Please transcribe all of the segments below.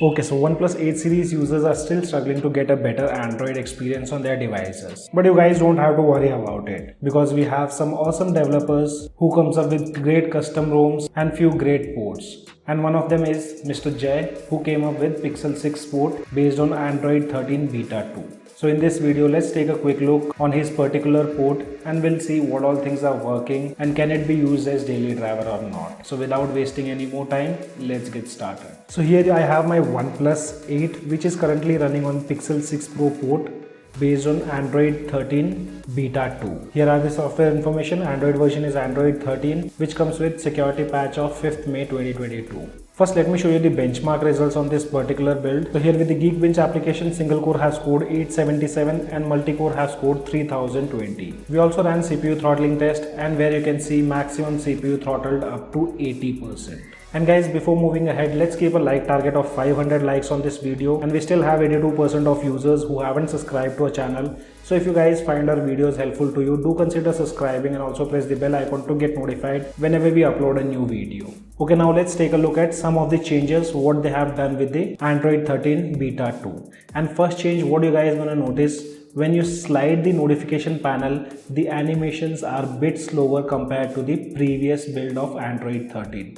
Okay, so OnePlus 8 series users are still struggling to get a better Android experience on their devices. But you guys don't have to worry about it because we have some awesome developers who comes up with great custom ROMs and few great ports. And one of them is Mr. Jay, who came up with Pixel 6 port based on Android 13 Beta 2. So in this video, let's take a quick look on his particular port and we'll see what all things are working and can it be used as daily driver or not. So without wasting any more time, let's get started. So here I have my OnePlus 8 which is currently running on Pixel 6 Pro port based on Android 13 Beta 2. Here are the software information. Android version is Android 13 which comes with security patch of 5th May 2022. First, let me show you the benchmark results on this particular build. So here with the Geekbench application, single core has scored 877 and multi-core has scored 3020. We also ran CPU throttling test and where you can see maximum CPU throttled up to 80%. And guys, before moving ahead, let's keep a like target of 500 likes on this video, and we still have 82% of users who haven't subscribed to our channel. So if you guys find our videos helpful to you, do consider subscribing and also press the bell icon to get notified whenever we upload a new video. Okay, now let's take a look at some of the changes what they have done with the Android 13 Beta 2. And first change, what you guys gonna notice, when you slide the notification panel, the animations are a bit slower compared to the previous build of Android 13.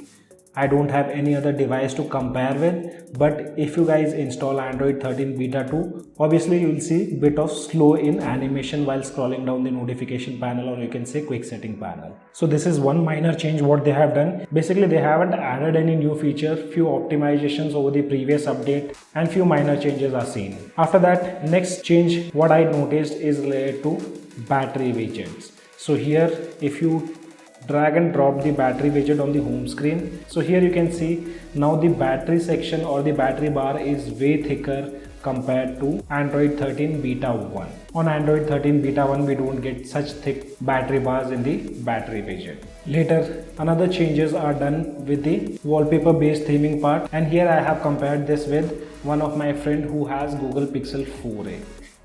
I don't have any other device to compare with, but if you guys install Android 13 Beta 2, obviously you will see bit of slow in animation while scrolling down the notification panel, or you can say quick setting panel. So this is one minor change what they have done. Basically they haven't added any new feature, few optimizations over the previous update and few minor changes are seen. After that, next change what I noticed is related to battery widgets. So here if you drag and drop the battery widget on the home screen, so here you can see now the battery section or the battery bar is way thicker compared to Android 13 Beta 1. On Android 13 Beta 1 we don't get such thick battery bars in the battery widget. Later another changes are done with the wallpaper based theming part, and here I have compared this with one of my friend who has Google Pixel 4a.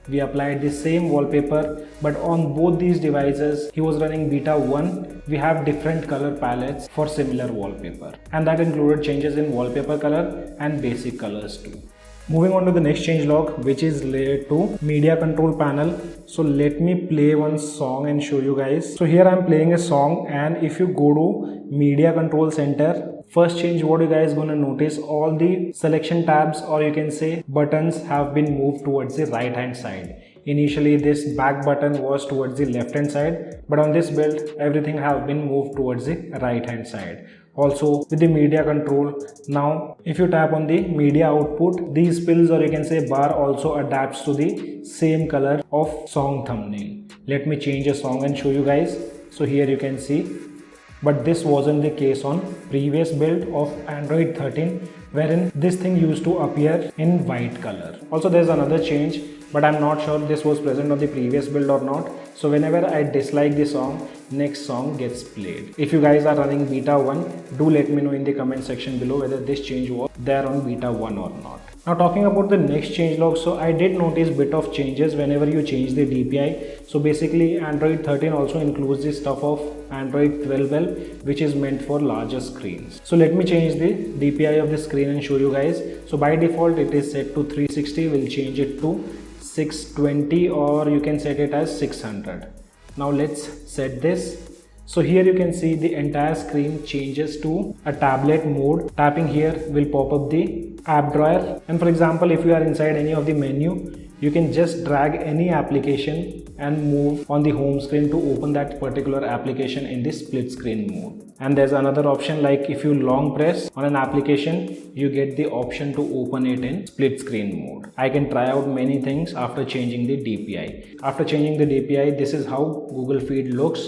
We applied the same wallpaper, but on both these devices, he was running Beta 1. We have different color palettes for similar wallpaper, and that included changes in wallpaper color and basic colors too. Moving on to the next change log, which is related to media control panel. So let me play one song and show you guys. So here I'm playing a song, and if you go to media control center, first change what you guys gonna notice, all the selection tabs or you can say buttons have been moved towards the right hand side. Initially this back button was towards the left hand side, but on this build everything have been moved towards the right hand side. Also with the media control, now if you tap on the media output, these pills or you can say bar also adapts to the same color of song thumbnail. Let me change a song and show you guys. So here you can see, but this wasn't the case on previous build of Android 13, wherein this thing used to appear in white color. Also there's another change, but I'm not sure this was present on the previous build or not. So whenever I dislike the song, next song gets played. If you guys are running Beta 1, do let me know in the comment section below whether this change was there on Beta 1 or not. Now talking about the next change log, so I did notice bit of changes whenever you change the DPI. So basically Android 13 also includes the stuff of Android 12L, which is meant for larger screens. So let me change the DPI of the screen and show you guys. So by default it is set to 360, we'll change it to 620 or you can set it as 600. Now let's set this. So here you can see the entire screen changes to a tablet mode. Tapping here will pop up the app drawer, and for example if you are inside any of the menu, you can just drag any application and move on the home screen to open that particular application in the split screen mode. And there's another option, like if you long press on an application, you get the option to open it in split screen mode. I can try out many things after changing the DPI. After changing the DPI, this is how Google Feed looks.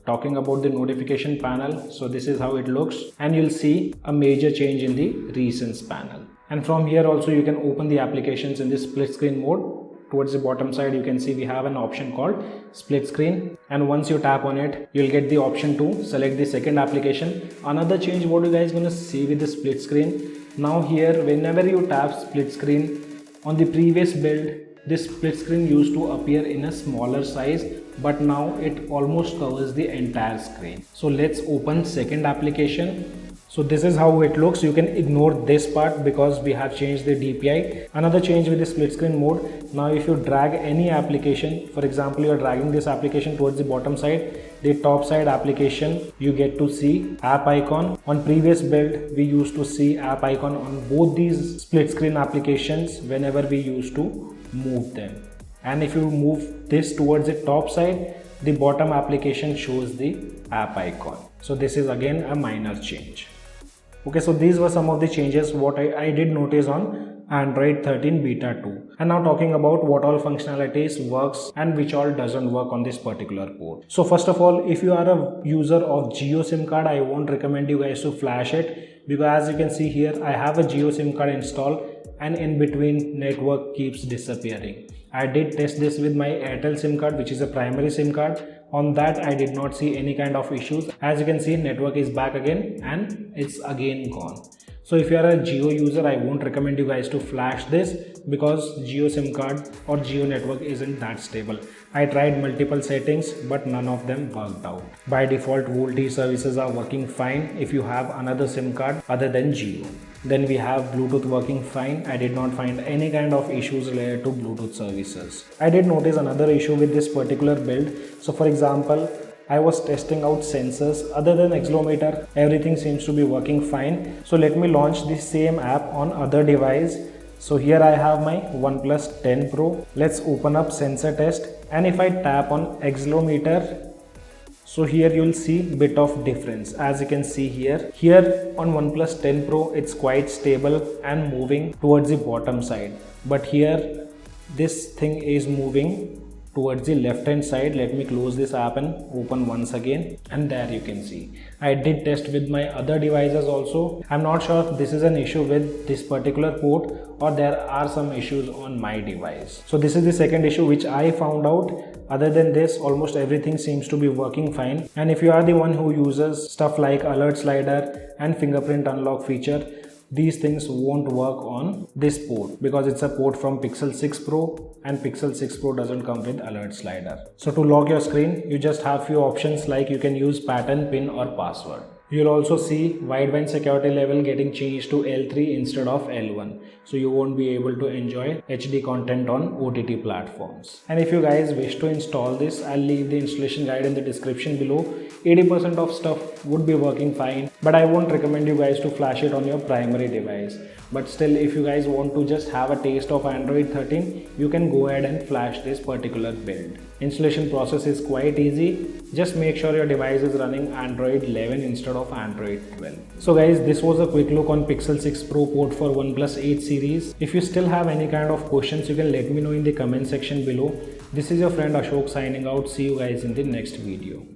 Talking about the notification panel, so this is how it looks, and you'll see a major change in the recents panel. And from here also you can open the applications in the split screen mode. Towards the bottom side you can see we have an option called split screen, and once you tap on it you'll get the option to select the second application. Another change what you guys gonna see with the split screen, now here whenever you tap split screen, on the previous build this split screen used to appear in a smaller size, but now it almost covers the entire screen. So let's open second application. So this is how it looks. You can ignore this part because we have changed the DPI. Another change with the split screen mode. Now if you drag any application, for example, you are dragging this application towards the bottom side, the top side application, you get to see app icon. On previous build, we used to see app icon on both these split screen applications whenever we used to move them. And if you move this towards the top side, the bottom application shows the app icon. So this is again a minor change. Okay, so these were some of the changes what I did notice on Android 13 Beta 2. And now talking about what all functionalities works and which all doesn't work on this particular port. So first of all, if you are a user of Jio SIM card, I won't recommend you guys to flash it, because as you can see here, I have a Jio SIM card installed and in between network keeps disappearing. I did test this with my Airtel SIM card, which is a primary SIM card. On that, I did not see any kind of issues. As you can see, network is back again and it's again gone. So if you are a Jio user, I won't recommend you guys to flash this, because Jio SIM card or Jio network isn't that stable. I tried multiple settings but none of them worked out. By default, VoLTE services are working fine if you have another SIM card other than Jio. Then we have Bluetooth working fine. I did not find any kind of issues related to Bluetooth services. I did notice another issue with this particular build. So for example, I was testing out sensors. Other than accelerometer, everything seems to be working fine. So let me launch the same app on other device. So here I have my OnePlus 10 Pro. Let's open up sensor test. And if I tap on accelerometer, so here you'll see bit of difference. As you can see here on OnePlus 10 Pro, it's quite stable and moving towards the bottom side. But here, this thing is moving towards the left hand side. Let me close this app and open once again, and there you can see. I did test with my other devices also. I'm not sure if this is an issue with this particular port or there are some issues on my device. So this is the second issue which I found out. Other than this, almost everything seems to be working fine. And if you are the one who uses stuff like alert slider and fingerprint unlock feature, these things won't work on this port because it's a port from Pixel 6 Pro and Pixel 6 Pro doesn't come with alert slider. So to lock your screen, you just have few options like you can use pattern, pin or password. You'll also see wideband security level getting changed to L3 instead of L1. So you won't be able to enjoy HD content on OTT platforms. And if you guys wish to install this, I'll leave the installation guide in the description below. 80% of stuff would be working fine, but I won't recommend you guys to flash it on your primary device. But still, if you guys want to just have a taste of Android 13, you can go ahead and flash this particular build. Installation process is quite easy. Just make sure your device is running Android 11 instead of Android 12. So guys, this was a quick look on Pixel 6 Pro port for OnePlus 8 series. If you still have any kind of questions, you can let me know in the comment section below. This is your friend Ashok signing out. See you guys in the next video.